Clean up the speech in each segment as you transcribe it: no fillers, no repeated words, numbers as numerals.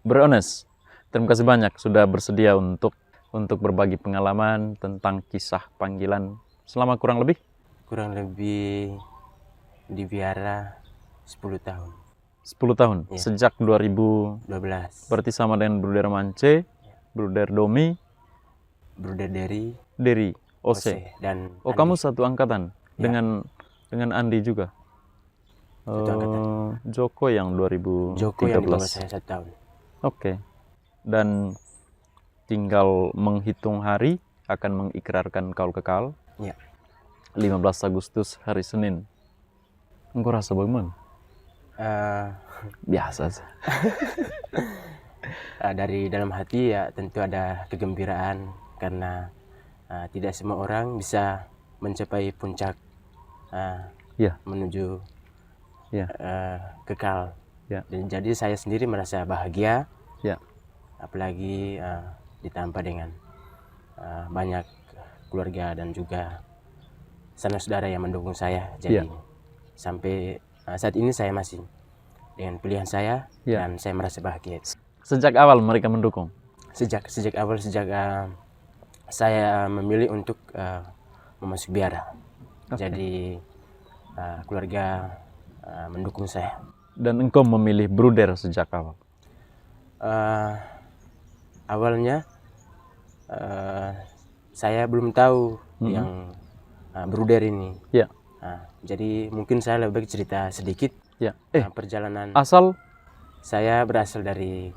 Berones. Terima kasih banyak sudah bersedia untuk berbagi pengalaman tentang kisah panggilan selama kurang lebih di biara 10 tahun. 10 tahun. Ya. Sejak 2012. 12. Berarti sama dengan Bruder Mance, Bruder Domi, Bruder Deri, Ose dan Oh, Andi. kamu satu angkatan Ya. dengan Andi juga. Satu angkatan. Joko yang 2013. Joko yang di bawah saya 1 tahun. Oke. Dan tinggal menghitung hari akan mengikrarkan kaul kekal. Ya. 15 Agustus hari Senin. Engkau rasa bagaimana? Biasa sih. Dari dalam hati ya tentu ada kegembiraan karena tidak semua orang bisa mencapai puncak menuju kekal. Dan jadi saya sendiri merasa bahagia. Apalagi ditambah dengan banyak keluarga dan juga sanak saudara yang mendukung saya. Jadi sampai saat ini saya masih dengan pilihan saya dan saya merasa bahagia. Sejak awal mereka mendukung? Sejak awal saya memilih untuk memasuki biara. Jadi keluarga mendukung saya. Dan engkau memilih Bruder sejak awal? Awalnya saya belum tahu yang Bruder ini. Jadi mungkin saya lebih baik cerita sedikit. Perjalanan asal? Saya berasal dari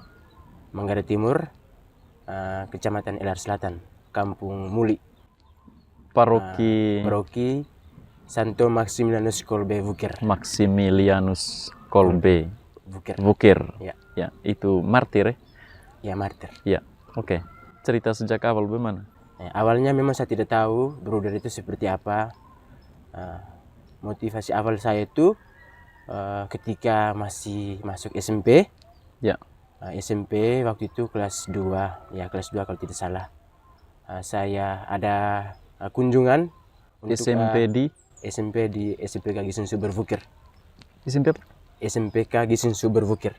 Manggare Timur, Kecamatan Elar Selatan, Kampung Muli. Paroki Santo Maximilianus Kolbe Vukir. Maximilianus Kolbe Vukir. Ya, itu martir ya? Ya, martir. Ya, oke. Cerita sejak awal bagaimana? Awalnya memang saya tidak tahu Bruder itu seperti apa. Motivasi awal saya itu ketika masih masuk SMP. SMP waktu itu kelas 2, kelas 2 kalau tidak salah. Saya ada kunjungan untuk SMP di SMPK Gising Subur Vukir. SMP apa? SMPK Gising Subur Vukir.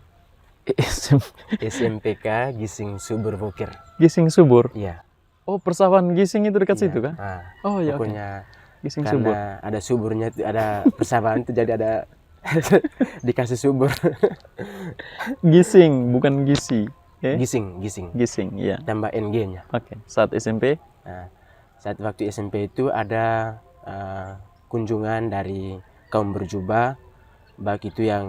SMPK Gising Subur Vukir. Gising Subur? Iya. Oh, persawahan Gising itu dekat situ kan? Oh iya. Pokoknya Gising karena Subur. Ada suburnya, ada persawahan itu jadi ada dikasih subur. Gising, bukan Gisi. Gising, iya. Tambah NG-nya. Oke. Saat SMP? Saat waktu SMP itu ada kunjungan dari kaum berjubah, baik itu yang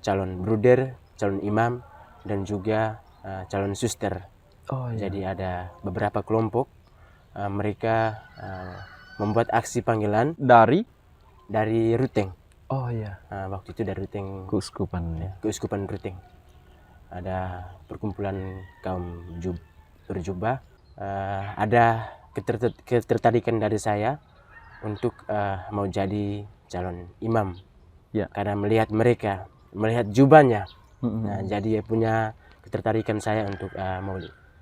calon bruder, calon imam, dan juga calon suster. Jadi ada beberapa kelompok, mereka membuat aksi panggilan dari Ruteng. Waktu itu dari Ruteng, Keuskupan Ruteng. Ada perkumpulan kaum berjubah. Ada ketertarikan dari saya untuk mau jadi calon imam. Karena melihat jubahnya. Jadi punya ketertarikan saya untuk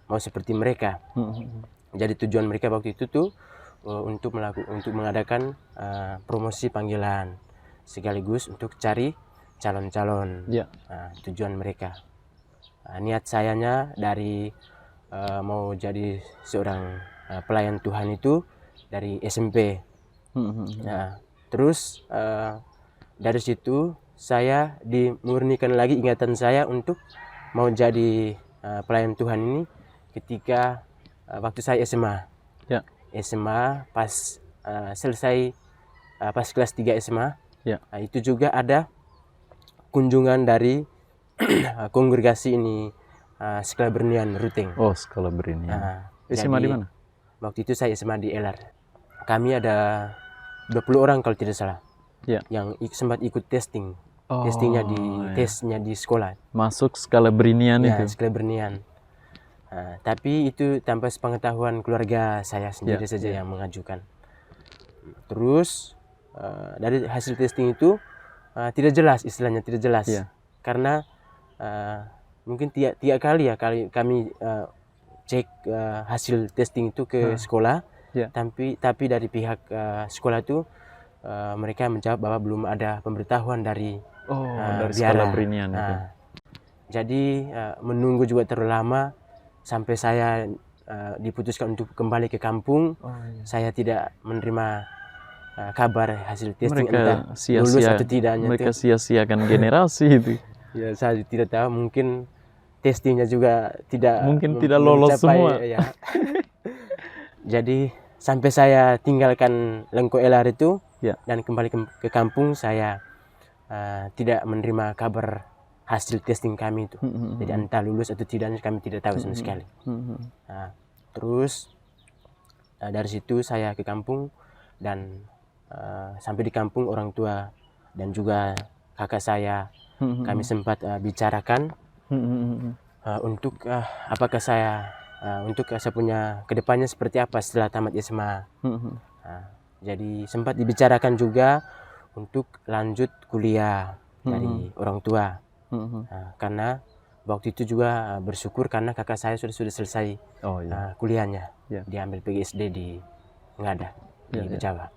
mau seperti mereka. Jadi tujuan mereka waktu itu tuh untuk mengadakan promosi panggilan sekaligus untuk cari calon-calon. Tujuan mereka. Niat sayanya dari mau jadi seorang pelayan Tuhan itu dari SMP. Terus dari situ saya dimurnikan lagi ingatan saya untuk mau jadi pelayan Tuhan ini ketika waktu saya SMA. SMA pas selesai pas kelas 3 SMA. Itu juga ada kunjungan dari kongregasi ini Skala Bernian Ruteng. Skala Bernian. SMA di mana? Waktu itu saya SMA di Elar. Kami ada 20 orang kalau tidak salah. Yang sempat ikut testing. Tesnya di sekolah. Masuk Skala Bernian itu. Skala Bernian. Tapi itu tanpa sepengetahuan keluarga saya sendiri saja yang mengajukan. Terus dari hasil testing itu tidak jelas, istilahnya tidak jelas. Karena mungkin tiap kali kami cek hasil testing itu ke sekolah. Tapi dari pihak sekolah itu mereka menjawab bahwa belum ada pemberitahuan dari Skala Bernian itu. Jadi menunggu juga terlalu lama sampai saya diputuskan untuk kembali ke kampung. Saya tidak menerima kabar hasil testing, entah mereka lulus atau tidaknya. Mereka sia-siakan generasi itu. Ya, saya tidak tahu, mungkin testingnya juga tidak lolos mencapai, semua. ya. Jadi sampai saya tinggalkan Lengko LR itu dan kembali ke kampung, saya tidak menerima kabar hasil testing kami itu. Jadi entah lulus atau tidaknya kami tidak tahu sama sekali. Nah, terus dari situ saya ke kampung, dan sampai di kampung orang tua dan juga kakak saya kami sempat bicarakan untuk apakah saya untuk saya punya kedepannya seperti apa setelah tamat SMA. Jadi sempat dibicarakan juga untuk lanjut kuliah dari orang tua. Karena waktu itu juga bersyukur karena kakak saya sudah selesai kuliahnya. Dia ambil PGSD di Ngada, di Jawa.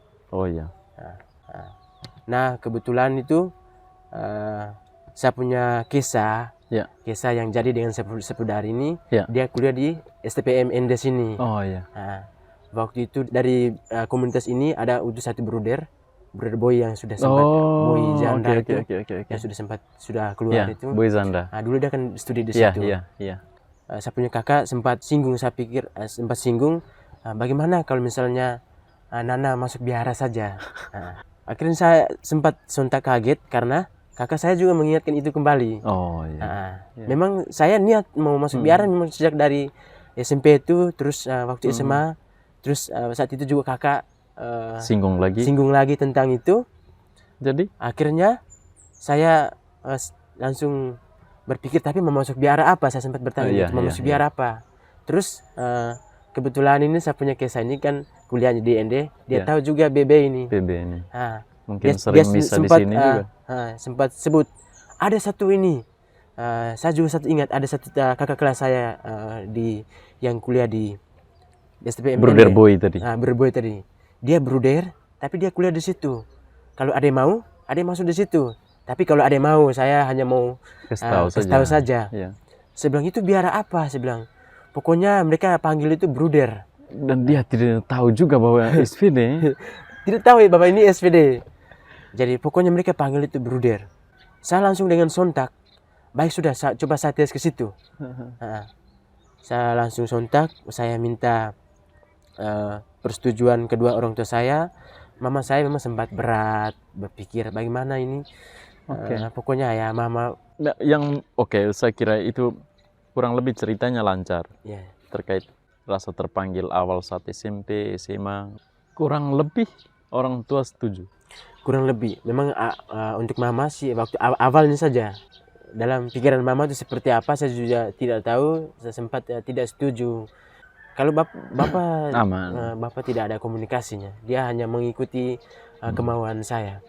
Nah, kebetulan itu saya punya kisah yang jadi dengan Sepudari ini. Dia kuliah di STPM Endes ini. Waktu itu dari komunitas ini ada satu bruder Boy yang sudah sempat Boy Zanda itu yang sudah keluar itu. Boy Zanda. Dulu dia kan studi di situ. Saya punya kakak sempat singgung, saya pikir sempat singgung, bagaimana kalau misalnya Nana masuk biara saja. Akhirnya saya sempat sontak kaget karena kakak saya juga mengingatkan itu kembali. Memang saya niat mau masuk biara memang sejak dari SMP itu, terus waktu SMA, terus saat itu juga kakak singgung lagi tentang itu. Jadi akhirnya saya langsung berpikir, tapi mau masuk biara apa? Saya sempat bertanya, mau masuk biara apa? Terus kebetulan ini saya punya kisah ini kan kuliahnya di ND, dia tahu juga BB ini. Mungkin sering bisa di sini juga. Sempat sebut ada satu ini. Saya juga ingat ada satu kakak kelas saya yang kuliah di STPM. Bruder Boy tadi. Bruder Boy tadi. Dia bruder, tapi dia kuliah di situ. Kalau ada yang mau, ada yang masuk di situ. Tapi kalau ada yang mau, saya hanya mau kasih tahu saja. Saya bilang, itu biara apa? Saya bilang, pokoknya mereka panggil itu bruder. Dan dia tidak tahu juga bahwa SPD. Tidak tahu ya Bapak ini SPD. Jadi pokoknya mereka panggil itu bruder. Saya langsung dengan sontak, baik sudah, coba saya tes ke situ. Saya langsung sontak, saya minta persetujuan kedua orang tua saya. Mama saya memang sempat berat berpikir bagaimana ini. Pokoknya ya mama. Saya kira itu kurang lebih ceritanya lancar. Terkait rasa terpanggil awal saat SMP, SMA. Kurang lebih orang tua setuju. Kurang lebih. Memang untuk mama sih waktu awalnya saja. Dalam pikiran mama itu seperti apa saya juga tidak tahu. Saya sempat tidak setuju. Kalau bapak tidak ada komunikasinya, dia hanya mengikuti kemauan saya.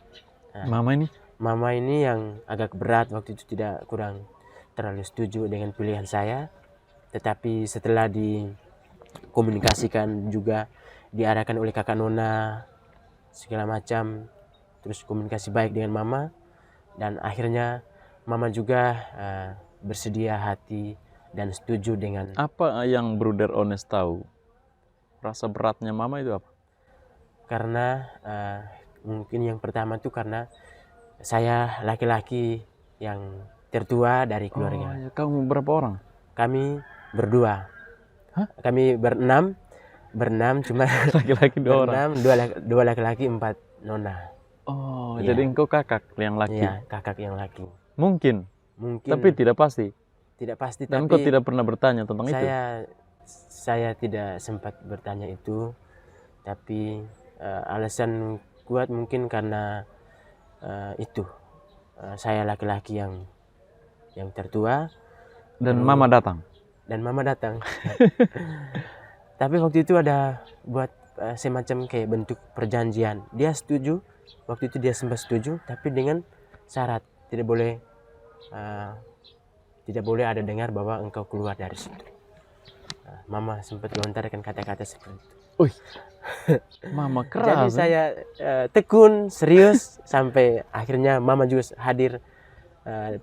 Mama ini yang agak berat waktu itu, kurang terlalu setuju dengan pilihan saya. Tetapi setelah dikomunikasikan juga, diarahkan oleh kakak Nona segala macam, terus komunikasi baik dengan mama, dan akhirnya mama juga bersedia hati dan setuju dengan. Apa yang Bruder Ones tahu? Rasa beratnya mama itu apa? Karena mungkin yang pertama itu karena saya laki-laki yang tertua dari keluarga. Kamu berapa orang? Kami berdua. Kami berenam, cuma laki-laki 2 orang. Dua laki-laki, 4 nona. Jadi engkau kakak yang laki? Iya, kakak yang laki. Mungkin. Tapi tidak pasti. Tidak pasti. Dan engkau tidak pernah bertanya tentang itu? Saya tidak sempat bertanya itu, tapi alasan kuat mungkin karena itu saya laki-laki yang tertua. Dan mama datang. Tapi waktu itu ada buat semacam kayak bentuk perjanjian. Dia setuju, waktu itu dia sempat setuju, tapi dengan syarat tidak boleh ada dengar bahwa engkau keluar dari situ. Mama sempat melontarkan kata-kata seperti itu. Mama keras. Jadi saya tekun, serius, sampai akhirnya mama juga hadir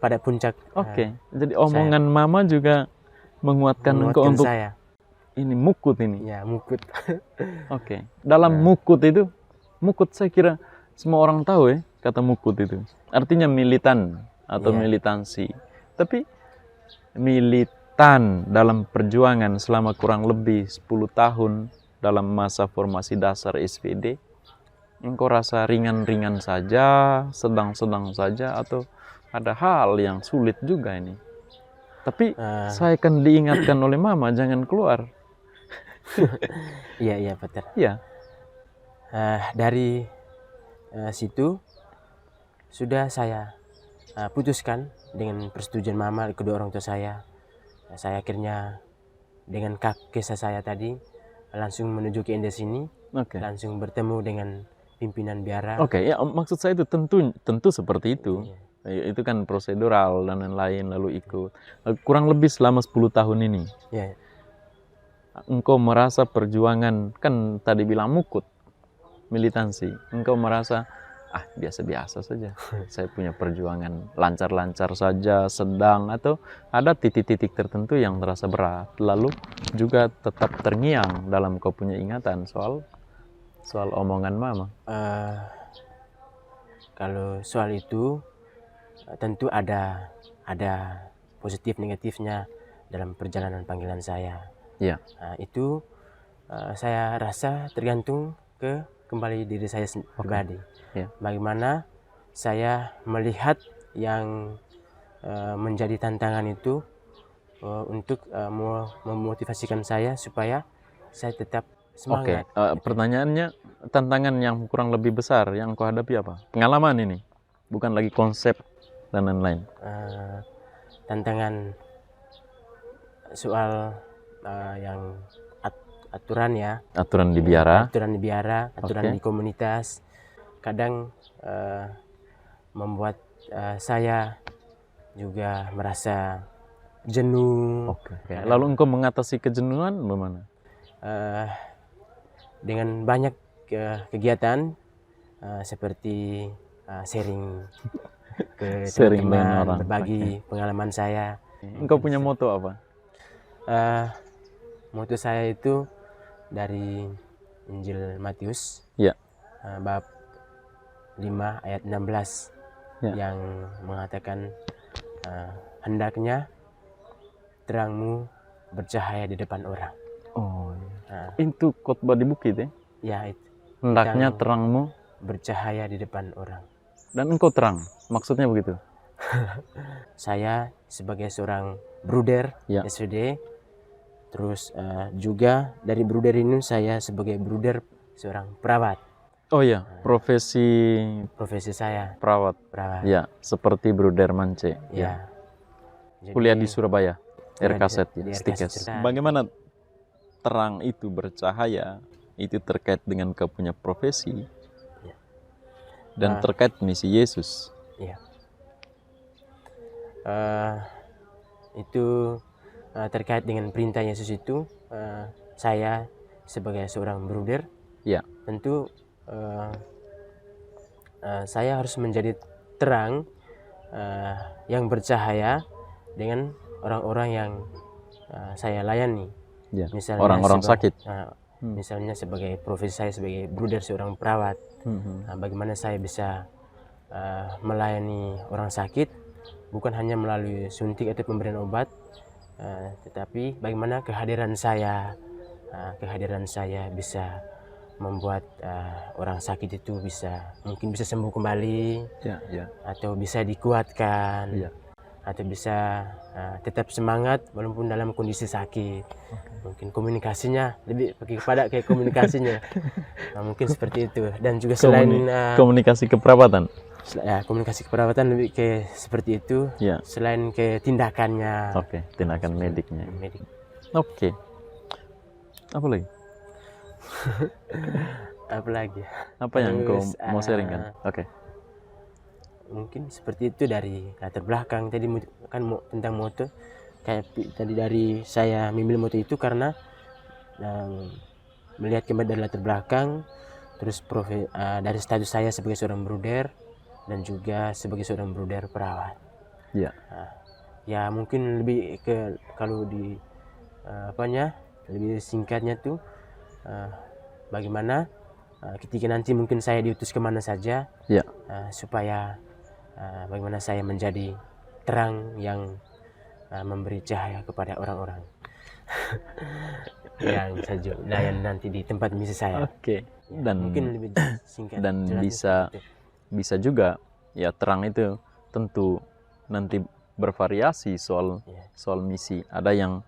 pada puncak. Oke, jadi omongan mama juga menguatkan engkau untuk saya. Ini mukut ini. Ya, mukut. Oke. Dalam mukut itu, mukut saya kira semua orang tahu ya kata mukut itu. Artinya militan atau militansi. Tapi militan dalam perjuangan selama kurang lebih 10 tahun dalam masa formasi dasar SPD, engkau rasa ringan-ringan saja, sedang-sedang saja, atau ada hal yang sulit juga ini? Tapi saya akan diingatkan oleh mama, jangan keluar. Iya, Peter. Iya. Dari situ sudah saya putuskan dengan persetujuan mama, kedua orang tua saya. Saya akhirnya dengan kakek saya tadi langsung menuju ke Indes ini, langsung bertemu dengan pimpinan biara. Ya maksud saya itu tentu seperti itu. Itu kan prosedural dan lain-lain, lalu ikut. Kurang lebih selama 10 tahun ini. Engkau merasa perjuangan, kan tadi bilang mukut, militansi. Engkau merasa biasa-biasa saja. Saya punya perjuangan lancar-lancar saja, sedang, atau ada titik-titik tertentu yang terasa berat. Lalu juga tetap terngiang dalam kau punya ingatan soal omongan mama. Kalau soal itu tentu ada positif negatifnya dalam perjalanan panggilan saya. Itu saya rasa tergantung kembali diri saya pribadi. Bagaimana saya melihat yang menjadi tantangan itu untuk memotivasikan saya supaya saya tetap semangat. Pertanyaannya, tantangan yang kurang lebih besar yang kau hadapi apa? Pengalaman ini, bukan lagi konsep dan lain-lain. Tantangan soal yang aturan ya. Aturan di biara. Aturan di komunitas. Kadang membuat saya juga merasa jenuh. Lalu engkau mengatasi kejenuhan bagaimana? Dengan banyak kegiatan seperti sharing ke teman-teman, berbagi pengalaman saya. Engkau punya moto apa? Moto saya itu dari Injil Matius, bab 5 ayat 16 yang mengatakan hendaknya terangmu bercahaya di depan orang. Itu khotbah di bukit ya? Itu. Hendaknya terangmu bercahaya di depan orang. Dan engkau terang, maksudnya begitu? Saya sebagai seorang bruder SVD, terus juga dari bruder ini saya sebagai bruder seorang perawat. Profesi saya perawat. Ya, seperti Bruder Mance. Jadi, kuliah di Surabaya, RKZ ya, Stikes. Bagaimana terang itu bercahaya, itu terkait dengan kau punya profesi dan terkait misi Yesus. Itu terkait dengan perintah Yesus itu, saya sebagai seorang bruder, tentu saya harus menjadi terang yang bercahaya dengan orang-orang yang saya layani. Misalnya orang-orang sakit. Misalnya sebagai profesi saya sebagai bruder seorang perawat, bagaimana saya bisa melayani orang sakit bukan hanya melalui suntik atau pemberian obat, tetapi bagaimana kehadiran saya bisa membuat orang sakit itu mungkin bisa sembuh kembali, atau bisa dikuatkan, atau bisa tetap semangat walaupun dalam kondisi sakit. Mungkin komunikasinya lebih kepada komunikasinya. Mungkin seperti itu. Dan juga selain komunikasi keperawatan. Komunikasi keperawatan lebih ke seperti itu. Selain ke tindakannya. Tindakan mediknya. Apa lagi? Apa yang kau mau sharingkan? Mungkin seperti itu dari latar belakang. Tadi kan tentang moto, kayak tadi dari saya memilih moto itu karena melihat kembali dari latar belakang, terus dari status saya sebagai seorang bruder dan juga sebagai seorang bruder perawat. Ya. Ya mungkin lebih ke kalau di lebih singkatnya tuh bagaimana ketika nanti mungkin saya diutus kemana saja, Ya. supaya bagaimana saya menjadi terang yang memberi cahaya kepada orang-orang yang saja layan nanti di tempat misi saya. Oke. Ya, Dan mungkin lebih singkat dan jelasnya bisa seperti itu. bisa juga ya, terang itu tentu nanti bervariasi soal Ya. soal misi. Ada yang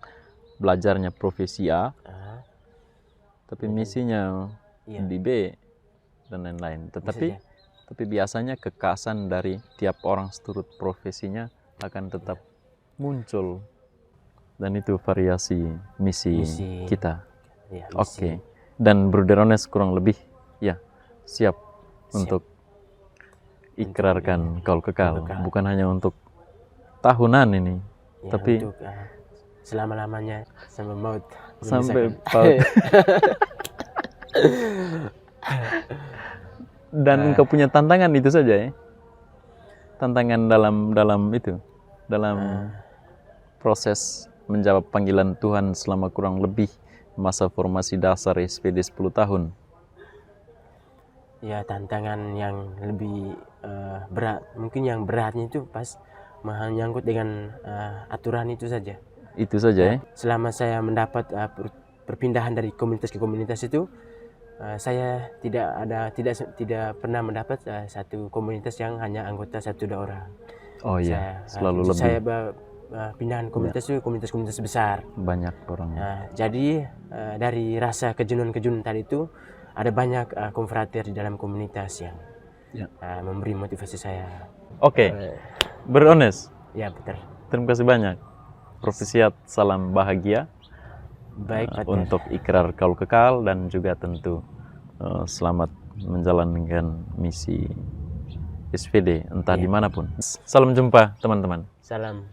belajarnya profesi A, tapi misinya Iya. di B dan lain-lain. Bisa Tetapi jadi. tapi biasanya kekasan dari tiap orang seturut profesinya akan tetap muncul, dan itu variasi misi kita. Ya, Oke. Dan Bruder Ones kurang lebih ya siap untuk ikrarkan kaul kekal, bukan hanya untuk tahunan ini, ya, tapi untuk selama-lamanya sampai maut. sampai paut. Dan engkau punya tantangan itu saja ya, tantangan dalam proses menjawab panggilan Tuhan selama kurang lebih masa formasi dasar SPD 10 tahun. Ya, tantangan yang lebih berat, mungkin yang beratnya itu pas menyangkut dengan aturan itu saja. Itu saja ya. Selama saya mendapat perpindahan dari komunitas ke komunitas itu, saya tidak pernah mendapat satu komunitas yang hanya anggota 1-2 orang. Oh iya, selalu lebih. Saya pindahan komunitas itu komunitas besar. Banyak orang. Jadi dari rasa kejenuhan tadi itu, ada banyak konfrater di dalam komunitas yang memberi motivasi saya. Oke. Berones. Ya, betul. Terima kasih banyak. Profesiat, salam bahagia. Baik, untuk ikrar kaul kekal, dan juga tentu selamat menjalankan misi SPD entah dimanapun. Salam jumpa teman-teman. Salam.